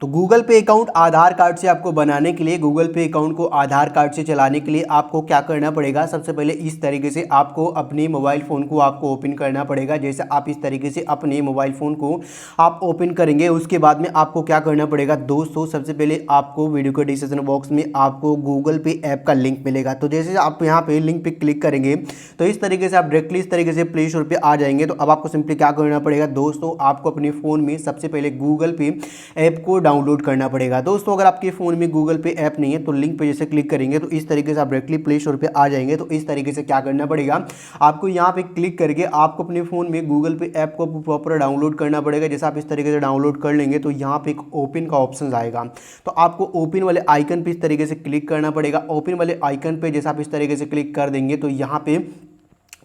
तो गूगल पे अकाउंट आधार कार्ड से आपको बनाने के लिए, गूगल पे अकाउंट को आधार कार्ड से चलाने के लिए आपको क्या करना पड़ेगा। सबसे पहले इस तरीके से आपको अपने मोबाइल फ़ोन को आपको ओपन करना पड़ेगा। जैसे आप इस तरीके से अपने मोबाइल फ़ोन को आप ओपन करेंगे, उसके बाद में आपको क्या करना पड़ेगा दोस्तों। सबसे पहले आपको वीडियो के डिस्क्रिप्शन बॉक्स में आपको गूगल पे ऐप का लिंक मिलेगा। तो जैसे आप यहाँ पे लिंक पे क्लिक करेंगे तो इस तरीके से आप डायरेक्टली इस तरीके से प्ले स्टोर पे आ जाएंगे। तो अब आपको सिंपली क्या करना पड़ेगा दोस्तों, आपको अपने फ़ोन में सबसे पहले गूगल पे ऐप को डाउनलोड करना पड़ेगा। दोस्तों अगर आपके फ़ोन में गूगल पे ऐप नहीं है तो लिंक पे जैसे क्लिक करेंगे तो इस तरीके से आप डायरेक्टली प्ले स्टोर पे आ जाएंगे। तो इस तरीके से क्या करना पड़ेगा, आपको यहाँ पे क्लिक करके आपको अपने फ़ोन में गूगल पे ऐप को प्रॉपर डाउनलोड करना पड़ेगा। जैसे आप इस तरीके से डाउनलोड कर लेंगे तो यहाँ पे एक ओपन का ऑप्शन आएगा। तो आपको ओपन वाले आइकन पे इस तरीके से क्लिक करना पड़ेगा। ओपन वाले आइकन पे जैसे आप इस तरीके से क्लिक कर देंगे तो यहाँ पे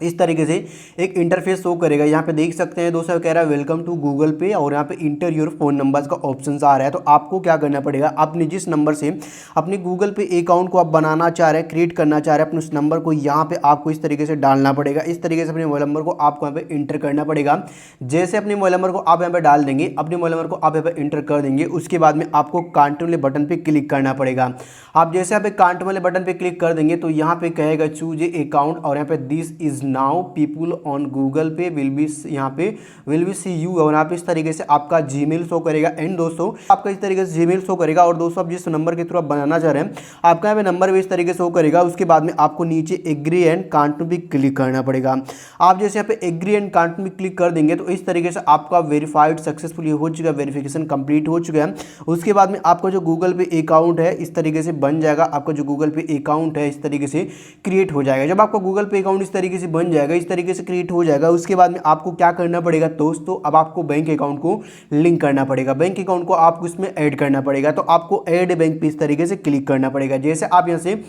इस तरीके से एक इंटरफेस शो करेगा। यहाँ पे देख सकते हैं दोस्तों, कह रहा है वेलकम टू गूगल पे और यहाँ पे इंटर योर फोन नंबर्स का ऑप्शन आ रहा है। तो आपको क्या करना पड़ेगा, अपने जिस नंबर से अपने गूगल पे अकाउंट को आप बनाना चाह रहे हैं, क्रिएट करना चाह रहे हैं, अपने उस नंबर को यहाँ पे आपको इस तरीके से डालना पड़ेगा। इस तरीके से अपने मोबाइल नंबर को आपको यहाँ पे इंटर करना पड़ेगा। जैसे अपने मोबाइल नंबर को आप यहाँ पे डाल देंगे, अपने मोबाइल नंबर को आप यहाँ पे इंटर कर देंगे, उसके बाद में आपको कांटे वाले बटन पे क्लिक करना पड़ेगा। आप जैसे यहाँ पे कांटे वाले बटन पे क्लिक कर देंगे तो यहाँ पे कहेगा चूज ए अकाउंट और यहाँ पे this is now people on Google पे विल बी, यहाँ पे विल बी सी यू और यहाँ पे इस तरीके से आपका जीमेल शो करेगा। एंड दोस्तों आपका इस तरीके से जीमेल शो करेगा। और दोस्तों आप जिस नंबर के थ्रू आप बनाना चाह रहे हैं आपका यहाँ पे नंबर भी इस तरीके से शो करेगा। उसके बाद में आपको नीचे एग्री एंड कांट भी क्लिक करना पड़ेगा। आप जैसे यहाँ पे एग्री एंड कांट में क्लिक कर देंगे तो इस तरीके से आपका वेरीफाइड सक्सेसफुली हो चुका है, वेरिफिकेशन कंप्लीट हो चुका है। उसके बाद में आपका जो गूगल पे अकाउंट है इस तरीके से बन जाएगा। आपका जो गूगल पे अकाउंट है इस तरीके से क्रिएट हो जाएगा। जब आपका गूगल पे अकाउंट इस तरीके से बन जाएगा, इस तरीके से क्रिएट हो जाएगा, उसके बाद में आपको क्या करना पड़ेगा दोस्तों, अब आपको बैंक अकाउंट को लिंक करना पड़ेगा। बैंक अकाउंट को आपको इसमें ऐड करना पड़ेगा। तो आपको ऐड बैंक पे इस तरीके से क्लिक करना पड़ेगा। जैसे आप यहाँ से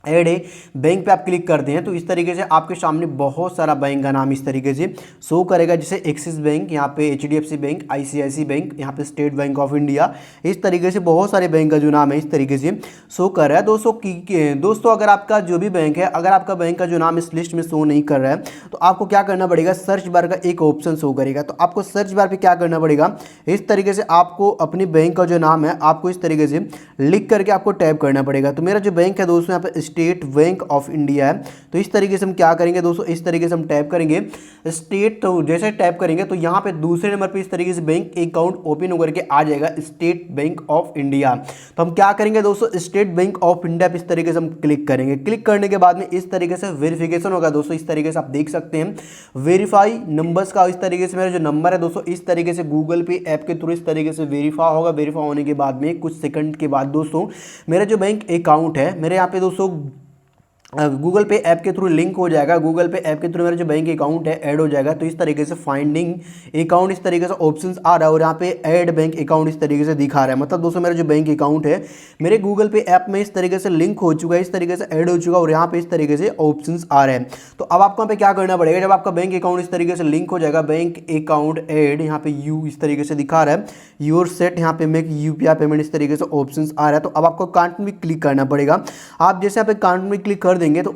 ऐड है बैंक पे आप क्लिक करते हैं तो इस तरीके से आपके सामने बहुत सारा बैंक का नाम इस तरीके से शो करेगा। जैसे एक्सिस बैंक, यहाँ पे एचडीएफसी बैंक, आईसीआईसी बैंक, यहाँ पे स्टेट बैंक ऑफ इंडिया, इस तरीके से बहुत सारे बैंक का जो नाम है इस तरीके से शो कर रहा है। दोस्तों अगर आपका जो भी बैंक है, अगर आपका बैंक का जो नाम इस लिस्ट में शो नहीं कर रहा है तो आपको क्या करना पड़ेगा, सर्च बार का एक ऑप्शन शो करेगा। तो आपको सर्च बार पर क्या करना पड़ेगा, इस तरीके से आपको अपने बैंक का जो नाम है आपको इस तरीके से लिख करके आपको टैप करना पड़ेगा। तो मेरा जो बैंक है दोस्तों यहाँ पे स्टेट बैंक ऑफ इंडिया है। तो इस तरीके से हम क्या करेंगे दोस्तों, इस तरीके से हम टैप करेंगे स्टेट। तो जैसे टैप करेंगे तो यहाँ पे दूसरे नंबर पे इस तरीके से बैंक अकाउंट ओपन होकर के आ जाएगा स्टेट बैंक ऑफ इंडिया। तो हम क्या करेंगे दोस्तों, स्टेट बैंक ऑफ इंडिया पे इस तरीके से हम क्लिक करेंगे। क्लिक करने के बाद में इस तरीके से वेरिफिकेशन होगा दोस्तों। इस तरीके से आप देख सकते हैं वेरीफाई नंबर्स का, इस तरीके से मेरा जो नंबर है दोस्तों इस तरीके से गूगल पे ऐप के थ्रू इस तरीके से वेरीफाई होगा। वेरीफाई होने के बाद में कुछ सेकंड के बाद दोस्तों मेरा जो बैंक अकाउंट है, मेरे यहाँ पे दोस्तों गूगल पे ऐप के थ्रू लिंक हो जाएगा। गूगल पे ऐप के थ्रू मेरा जो बैंक अकाउंट है ऐड हो जाएगा। तो इस तरीके से फाइंडिंग अकाउंट इस तरीके से ऑप्शंस आ रहा है और यहाँ पे ऐड बैंक अकाउंट इस तरीके से दिखा रहा है। मतलब दोस्तों मेरा जो बैंक अकाउंट है मेरे गूगल पे ऐप में इस तरीके से लिंक हो चुका है, इस तरीके से ऐड हो चुका है और यहाँ पे इस तरीके से ऑप्शंस आ रहे हैं। तो अब आपको यहाँ पे क्या करना पड़ेगा, जब आपका बैंक अकाउंट इस तरीके से लिंक हो जाएगा, बैंक अकाउंट ऐड यहाँ पे यू इस तरीके से दिखा रहा है, योर सेट यहाँ पे मेक यूपीआई पेमेंट इस तरीके से ऑप्शंस आ रहा है। तो अब आपको कार्ट में क्लिक करना पड़ेगा। आप जैसे यहाँ पे कार्ट में क्लिक कर देंगे तो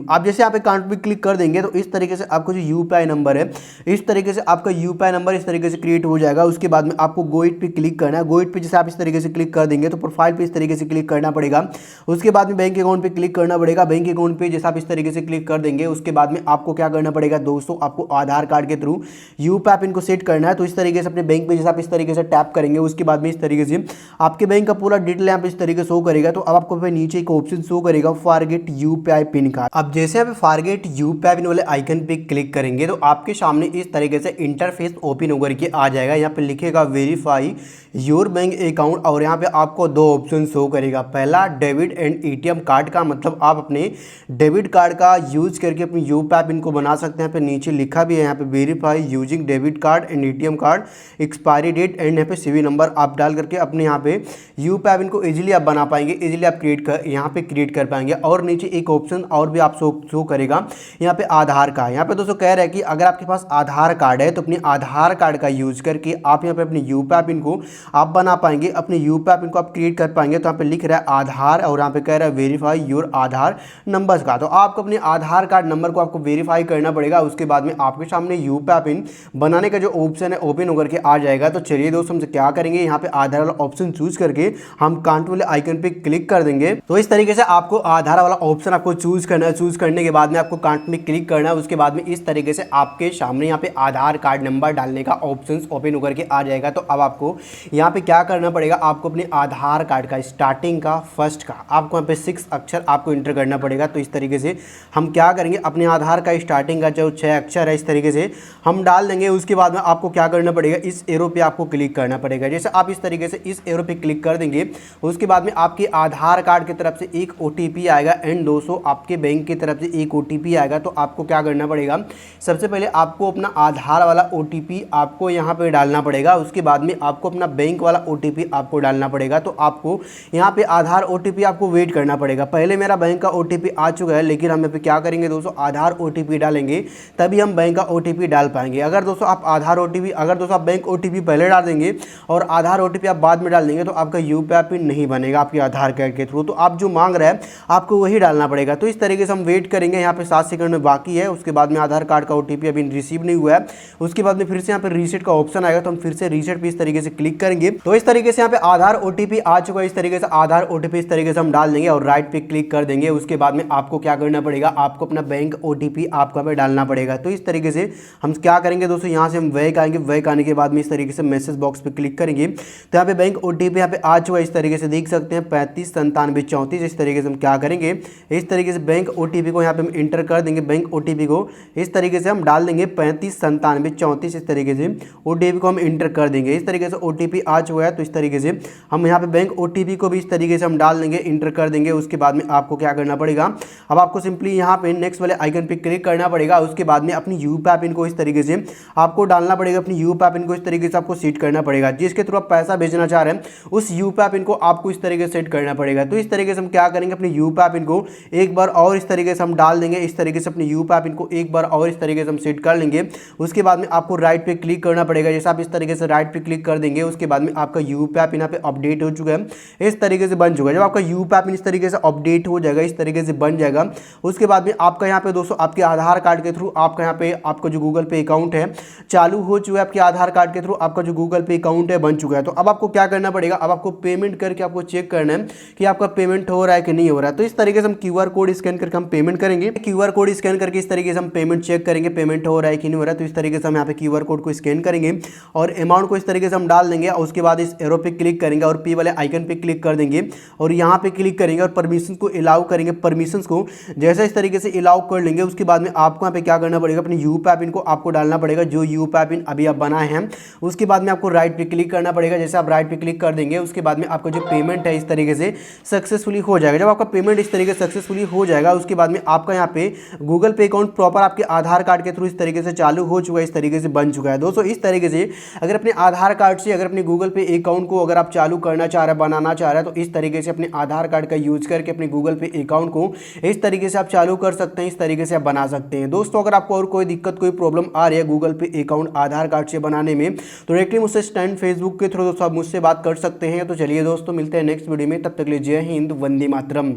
आप जैसे यहाँ पे कार्ट पे क्लिक कर देंगे तो इस तरीके से आपको जो यूपीआई नंबर है इस तरीके से आपका यूपीआई नंबर इस तरीके से क्रिएट हो जाएगा। उसके बाद में आपको गो इट पे क्लिक करना है। गो इट पे जैसे आप इस तरीके से क्लिक कर देंगे तो प्रोफाइल पे इस तरीके से क्लिक करना पड़ेगा। उसके बाद में बैंक अकाउंट पे क्लिक करना पड़ेगा। बैंक अकाउंट पे जैसे आप इस तरीके से क्लिक कर देंगे उसके बाद में आपको क्या करना पड़ेगा दोस्तों, आपको आधार कार्ड के थ्रू यूपीआई पिन को सेट करना है। तो इस तरीके से अपने बैंक में जैसे आप इस तरीके से टैप करेंगे उसके बाद में इस तरीके से आपके बैंक का पूरा डिटेल यहाँ पे इस तरीके से शो करेगा। तो अब आपको नीचे एक ऑप्शन शो करेगा फॉरगेट यूपीआई पिन का। अब जैसे आप फॉरगेट यूपीआई पिन वाले आइकन पे क्लिक करेंगे तो आपके सामने इस तरीके से इंटरफेस ओपन होकर के आ जाएगा। यहाँ पे लिखेगा वेरीफाई योर बैंक अकाउंट और यहाँ पे आपको दो ऑप्शन शो करेगा। पहला डेबिट एंड एटीएम कार्ड का, मतलब आप अपने डेबिट कार्ड का यूज करके अपनी यूपीआई पिन को बना सकते हैं। यहाँ पे नीचे लिखा भी है यहाँ पे verify using debit card and ATM card, expiry date and यहाँ पे सीवी नंबर आप डाल करके अपने यहाँ पे यूपीआई पिन को इजीली आप बना पाएंगे, इजीली आप यहाँ पे क्रिएट कर पाएंगे। और नीचे एक ऑप्शन और भी आप शो करेगा यहाँ पे आधार का। यहाँ पे दोस्तों कह रहा है कि अगर आपके पास आधार कार्ड है तो अपने आधार कार्ड का यूज करके आप यहाँ पे अपने यूपीआई पिन को आप बना पाएंगे, अपने यूपीआई पिन को आप क्रिएट कर पाएंगे। तो यहाँ पे लिख रहा है आधार और यहाँ पे कह रहा है वेरीफाई योर आधार नंबर्स का। तो आपको अपने आधार कार्ड नंबर को आपको वेरीफाई करना पड़ेगा। उसके बाद में आपके सामने यूपीआई पिन बनाने का जो ऑप्शन है ओपन होकर के आ जाएगा। तो चलिए दोस्तों हम क्या करेंगे, यहाँ पे आधार वाला ऑप्शन चूज करके हम काउंट वाले आइकन पे क्लिक कर देंगे। तो इस तरीके से आपको आधार वाला ऑप्शन आपको चूज करना है। चूज करने के बाद में आपको काउंट में क्लिक करना है। उसके बाद में इस तरीके से आपके सामने यहाँ पे आधार कार्ड नंबर डालने का ऑप्शन ओपन होकर के आ जाएगा। तो अब आपको यहाँ पे क्या करना पड़ेगा, आपको अपने आधार कार्ड का स्टार्टिंग का फर्स्ट का आपको यहाँ पे 6 अक्षर आपको इंटर करना पड़ेगा। तो इस तरीके से हम क्या करेंगे, अपने आधार का स्टार्टिंग का जो 6 अक्षर है इस तरीके से हम डाल देंगे। उसके बाद में आपको क्या करना पड़ेगा, इस एरो पे आपको क्लिक करना पड़ेगा। जैसे आप इस तरीके से इस एरो पे क्लिक कर देंगे उसके बाद में आपके आधार कार्ड की तरफ से एक OTP आएगा एंड 200 आपके बैंक की तरफ से एक OTP आएगा। तो आपको क्या करना पड़ेगा, सबसे पहले आपको अपना आधार वाला OTP आपको यहाँ पे डालना पड़ेगा। उसके बाद में आपको अपना बैंक वाला OTP आपको डालना पड़ेगा। तो आपको यहाँ पे आधार OTP आपको वेट करना पड़ेगा। पहले मेरा बैंक का OTP आ चुका है, लेकिन हम यहाँ पे क्या करेंगे दोस्तों, आधार OTP डालेंगे तभी हम बैंक का OTP डाल पाएंगे। अगर दोस्तों आप बैंक OTP पहले डाल देंगे और आधार OTP आप बाद में डाल देंगे तो आपका यूपीआई पिन नहीं बनेगा आपके आधार कार्ड के थ्रू। तो आप जो मांग रहे हैं आपको वही डालना पड़ेगा। तो इस तरीके से हम वेट करेंगे। यहाँ पे 7 सेकंड में बाकी है। उसके बाद में आधार कार्ड का OTP अभी रिसीव नहीं हुआ है। उसके बाद में फिर से यहाँ पे रीसेट का ऑप्शन आएगा। तो हम फिर से रीसेट पे इस तरीके से क्लिक करेंगे। तो इस तरीके से यहाँ पे आधार OTP आ चुका है। इस तरीके से आधार OTP इस तरीके से हम डाल देंगे और राइट पे क्लिक कर देंगे। उसके बाद में आपको क्या करना पड़ेगा, आपको अपना बैंक OTP आपको यहाँ पे डालना पड़ेगा। तो इस तरीके से हम क्या करेंगे दोस्तों, यहाँ से हम बैक आएंगे। बैक आने के बाद में इस तरीके से मैसेज बॉक्स पे क्लिक करेंगे। तो यहाँ पे बैंक OTP यहाँ पे आ चुका है। इस तरीके से देख सकते हैं 35 97 34। इस तरीके से हम क्या करेंगे, इस तरीके से बैंक OTP को यहाँ पे हम इंटर कर देंगे। बैंक OTP को इस तरीके से हम डाल देंगे 35 97 34। इस तरीके से OTP को हम इंटर कर देंगे। इस तरीके से OTP आ चुका है। तो इस तरीके से हम यहाँ पे बैंक OTP को भी इस तरीके से हम डाल देंगे, इंटर कर देंगे। उसके बाद में आपको क्या करना पड़ेगा, अब आपको सिंपली यहाँ पे नेक्स्ट वाले आइकन पे क्लिक करना पड़ेगा। उसके बाद में अपनी यूपीआई पिन को इस तरीके से आपको डालना पड़ेगा। अपनी यूपीआई पिन को इस तरीके से आपको सेट करना पड़ेगा। जिसके थ्रू आप पैसा भेजना चाह रहे हैं उस यूपीआई पिन को आपको इस तरीके से सेट करना पड़ेगा। तो इस तरीके से हम क्या करेंगे, अपनी यूपीआई पिन को एक बार और इस तरीके से हम डाल देंगे। इस तरीके से अपनी यूपीआई पिन को एक बार और इस तरीके से हम सेट कर लेंगे। उसके बाद में आपको राइट पे क्लिक करना पड़ेगा। जैसे आप इस तरीके से राइट पे क्लिक कर देंगे उसके बाद में आपका यूपीआई पिन यहाँ पे अपडेट हो चुका है, इस तरीके से बन चुका है। जब आपका यूपीआई पिन इस तरीके से अपडेट हो जाएगा, इस तरीके से बन जाएगा, उसके बाद में आपका यहाँ पे दोस्तों आपके आधार कार्ड के थ्रू आपका यहाँ पे आपका जो गूगल पे अकाउंट है चालू हो चुका है। आपके आधार कार्ड के थ्रू आपका जो गूगल पे अकाउंट है बन चुका है। तो अब आपको क्या करना पड़ेगा, अब आपको पेमेंट करके आपको चेक करना है कि आपका पेमेंट हो रहा है कि नहीं हो रहा है। तो इस तरीके से हम QR कोड स्कैन करके हम पेमेंट करेंगे। QR कोड स्कैन करके इस तरीके से हम पेमेंट चेक करेंगे, पेमेंट हो रहा है कि नहीं हो रहा है। तो इस तरीके से हम यहाँ पे QR कोड को स्कैन करेंगे और अमाउंट को इस तरीके से हम डाल देंगे। और उसके बाद इस एरो पे क्लिक करेंगे और P वाले आइकन पे क्लिक कर देंगे और यहाँ पे क्लिक करेंगे और परमिशन को अलाउ करेंगे। परमिशंस को जैसे इस तरीके से अलाउ कर लेंगे उसके बाद में आपको यहाँ पे क्या करना पड़ेगा, अपनी यूपीआई पिन को आपको डालना पड़ेगा, जो यूपीआई पिन अभी आप बनाए हैं। उसके बाद में आपको राइट पे क्लिक करना पड़ेगा। जैसे आप राइट पे क्लिक कर देंगे उसके बाद में आपका जो पेमेंट है इस तरीके से सक्सेसफुली हो जाएगा। जब आपका पेमेंट इस तरीके से सक्सेसफुली हो जाएगा उसके बाद में आपका यहाँ पे गूगल पे अकाउंट प्रॉपर आपके आधार कार्ड के थ्रू इस तरीके से चालू हो चुका है, इस तरीके से बन चुका है। दोस्तों इस तरीके से अगर अपने आधार कार्ड से अगर अपने गूगल पे अकाउंट को अगर आप चालू करना चाह रहे हैं, बनाना चाह रहे हैं, तो इस तरीके से अपने आधार कार्ड का यूज करके अपने गूगल पे अकाउंट को इस तरीके से आप चालू कर सकते हैं, इस तरीके से आप बना सकते हैं। दोस्तों अगर आपको और कोई दिक्कत कोई प्रॉब्लम आ रही है गूगल पे अकाउंट आधार कार्ड से बनाने में तो डायरेक्टली मुझसे स्टैंड फेसबुक के थ्रू दोस्तों आप मुझसे बात कर सकते हैं। तो चलिए दोस्तों मिलते हैं नेक्स्ट वीडियो में, तब तक के लिए जय हिंद, वंदे मातरम।